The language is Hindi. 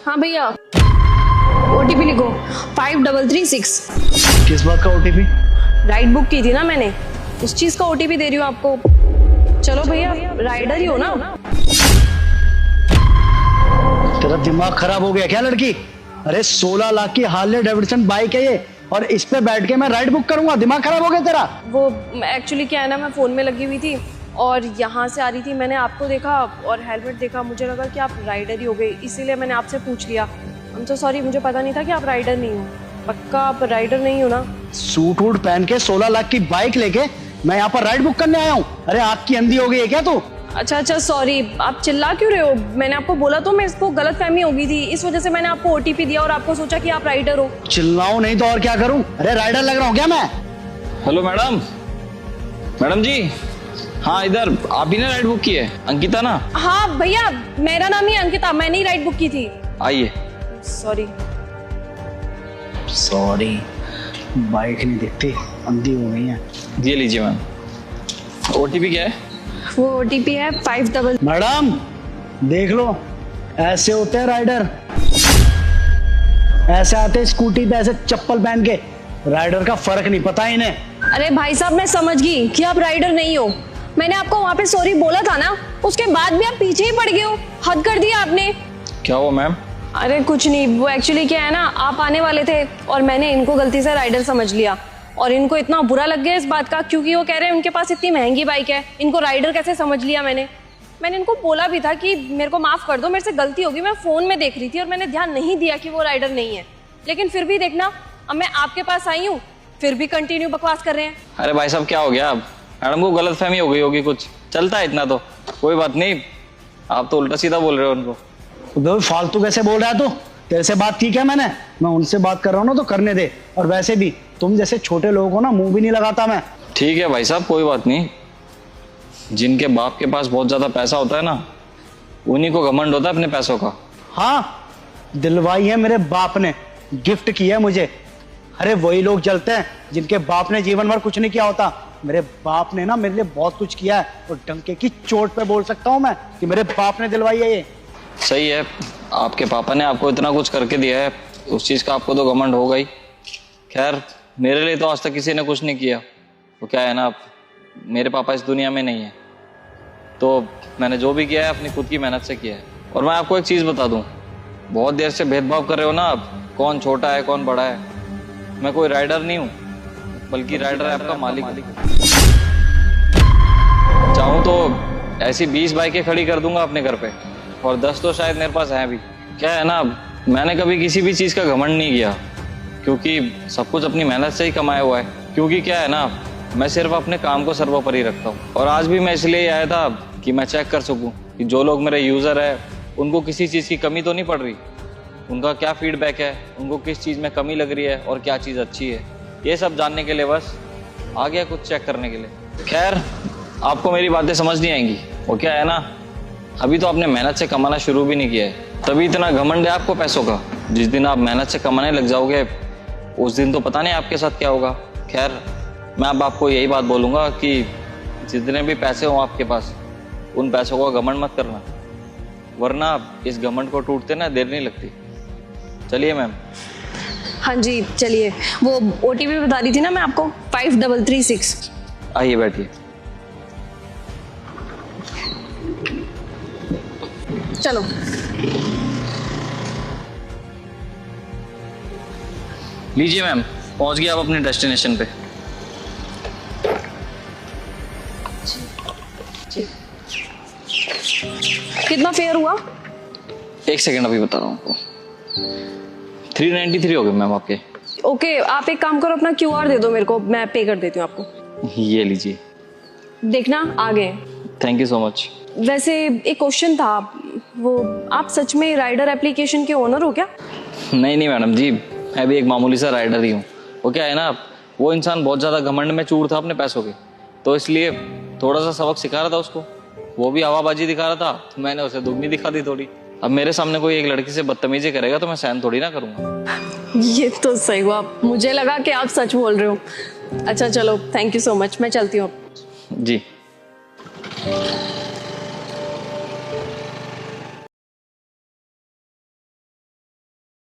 हाँ भैया, ओटीपी लिखो 5336। किस बात का ओटीपी? राइड बुक की थी ना मैंने, उस चीज का ओटीपी दे रही हूँ आपको। चलो भैया, राइडर ही हो ना? तेरा दिमाग खराब हो गया क्या लड़की? अरे 16 लाख की हार्ले डेविडसन बाइक है ये, और इस पे बैठ के मैं राइड बुक करूंगा? दिमाग खराब हो गया तेरा? वो एक्चुअली क्या है ना, मैं फोन में लगी हुई थी और यहाँ से आ रही थी, मैंने आपको देखा और हेलमेट देखा, मुझे लगा कि आप राइडर ही हो गए, इसीलिए मैंने आपसे पूछ लिया। I'm so sorry, मुझे पता नहीं था कि आप राइडर नहीं हो। पक्का आप राइडर नहीं हो ना? सूट वूट पहन के 16 लाख की बाइक लेके मैं यहाँ पर राइड बुक करने आया हूँ? अरे आँख की अंधी हो गई है क्या तू? अच्छा सॉरी, आप चिल्ला क्यों रहे हो? मैंने आपको बोला तो, मैं इसको गलतफहमी हो गई थी, इस वजह से मैंने आपको ओटीपी दिया और आपको सोचा कि आप राइडर हो। चिल्लाऊं नहीं तो और क्या करूं? अरे राइडर लग रहा हूं क्या मैं? हेलो मैडम, मैडम जी, हाँ इधर आप ही ने राइड बुक की है? अंकिता ना? हाँ भैया, मेरा नाम ही अंकिता, मैंने ही राइड बुक की थी। आइए। सॉरी। बाइक नहीं दिखती, अंधी हो गई है। ये लीजिए मैम। ओटीपी क्या है? वो ओटीपी है 5 मैडम देख लो, ऐसे होते हैं राइडर, ऐसे आते स्कूटी पे ऐसे चप्पल पहन के। राइडर का फर्क नहीं पता इन्हें। अरे भाई साहब, मैं समझ गई कि आप राइडर नहीं हो। मैंने आपको वहाँ पे सॉरी बोला था ना, उसके बाद भी आप पीछे ही पड़ गए हो। हद कर दिया आपने। क्या हुआ मैम? अरे कुछ नहीं, वो एक्चुअली क्या है ना, आप आने वाले थे और मैंने इनको गलती से राइडर समझ लिया और इनको इतना बुरा लग गया इस बात का, क्योंकि वो कह रहे हैं उनके पास इतनी महंगी बाइक है, इनको राइडर कैसे समझ लिया मैंने इनको बोला भी था कि मेरे को माफ कर दो, मेरे से गलती होगी, मैं फोन में देख रही थी और मैंने ध्यान नहीं दिया कि वो राइडर नहीं है। लेकिन फिर भी देखना, अब मैं आपके पास आई हूँ, फिर भी कंटिन्यू बकवास कर रहे हैं। अरे भाई साहब क्या हो गया? अब मैडम को गलतफहमी हो गई होगी, कुछ चलता है इतना तो, कोई बात नहीं। आप तो उल्टा सीधा बोल रहे हो उनको। तो फालतू कैसे बोल रहा है तू? तेरे से बात की क्या मैंने? मैं उनसे बात कर रहा हूँ ना, तो करने दे। और वैसे भी तुम जैसे छोटे लोगों को ना मुंह भी नहीं लगाता मैं। ठीक है भाई साहब, कोई बात नहीं। जिनके बाप के पास बहुत ज्यादा पैसा होता है ना, उन्हीं को घमंड होता है अपने पैसों का। हाँ, दिलवाई है मेरे बाप ने, गिफ्ट किया है मुझे। अरे वही लोग जलते हैं जिनके बाप ने जीवन भर कुछ नहीं किया होता। मेरे बाप ने ना मेरे लिए बहुत कुछ किया है, और डंके की चोट पे बोल सकता हूँ मैं कि मेरे बाप ने दिलवाई है ये। सही है, आपके पापा ने आपको इतना कुछ करके दिया है, उस चीज का आपको तो घमंड होगा ही। खैर मेरे लिए तो आज तक किसी ने कुछ नहीं किया। वो क्या है ना, मेरे पापा इस दुनिया में नहीं है, तो मैंने जो भी किया है अपनी खुद की मेहनत से किया है। और मैं आपको एक चीज बता दूं, बहुत देर से भेदभाव कर रहे हो ना आप, कौन छोटा है कौन बड़ा है। मैं कोई राइडर नहीं हूँ, बल्कि राइडर है आपका मालिक। चाहूँ तो ऐसी 20 बाइकें खड़ी कर दूंगा अपने घर पे, और 10 तो शायद मेरे पास हैं भी। क्या है ना, मैंने कभी किसी भी चीज का घमंड नहीं किया, क्योंकि सब कुछ अपनी मेहनत से ही कमाया हुआ है। क्योंकि क्या है ना, मैं सिर्फ अपने काम को सर्वोपरि रखता हूँ। और आज भी मैं इसलिए आया था कि मैं चेक कर सकूं कि जो लोग मेरे यूजर है उनको किसी चीज की कमी तो नहीं पड़ रही, उनका क्या फीडबैक है, उनको किस चीज में कमी लग रही है और क्या चीज अच्छी है। ये सब जानने के लिए बस आ गया कुछ चेक करने के लिए। खैर आपको मेरी बातें समझ नहीं आएंगी। वो क्या है ना, अभी तो आपने मेहनत से कमाना शुरू भी नहीं किया है, तभी इतना घमंड है आपको पैसों का। जिस दिन आप मेहनत से कमाने लग जाओगे, उस दिन तो पता नहीं आपके साथ क्या होगा। खैर मैं अब आपको यही बात बोलूँगा कि जितने भी पैसे हों आपके पास, उन पैसों का घमंड मत करना, वरना इस घमंड को टूटते ना देर नहीं लगती। चलिए मैम। हाँ जी चलिए, वो ओटीपी बता दी थी ना मैं आपको, 5336। आइए बैठिए। चलो लीजिए मैम, पहुंच गए आप अपने डेस्टिनेशन पे। कितना फेयर हुआ? एक सेकंड अभी बता रहा हूँ आपको। 393 हो गए मैम आपके। ओके, आप एक काम करो, अपना क्यूआर दे दो मेरे को, मैं पे कर देती हूँ आपको। ये लीजिए। देखना आ गए। Thank you so much. वैसे एक क्वेश्चन था, वो आप सच में राइडर एप्लीकेशन के ओनर हो क्या? नहीं मैडम जी, मैं भी एक मामूली सा राइडर ही हूँ। वो क्या है ना, वो इंसान बहुत ज़्यादा घमंड में चूर था अपने पैसों के, तो इसलिए थोड़ा सा सबक सिखा रहा था उसको। वो भी हवाबाजी दिखा रहा था, तो मैंने उसे दुगनी दिखा दी थोड़ी। अब मेरे सामने कोई एक लड़की से बदतमीजी करेगा तो मैं सहन थोड़ी ना करूँगा। ये तो सही हुआ, मुझे लगा कि आप सच बोल रहे हो। अच्छा चलो, थैंक यू सो मच, मैं चलती हूँ। जी।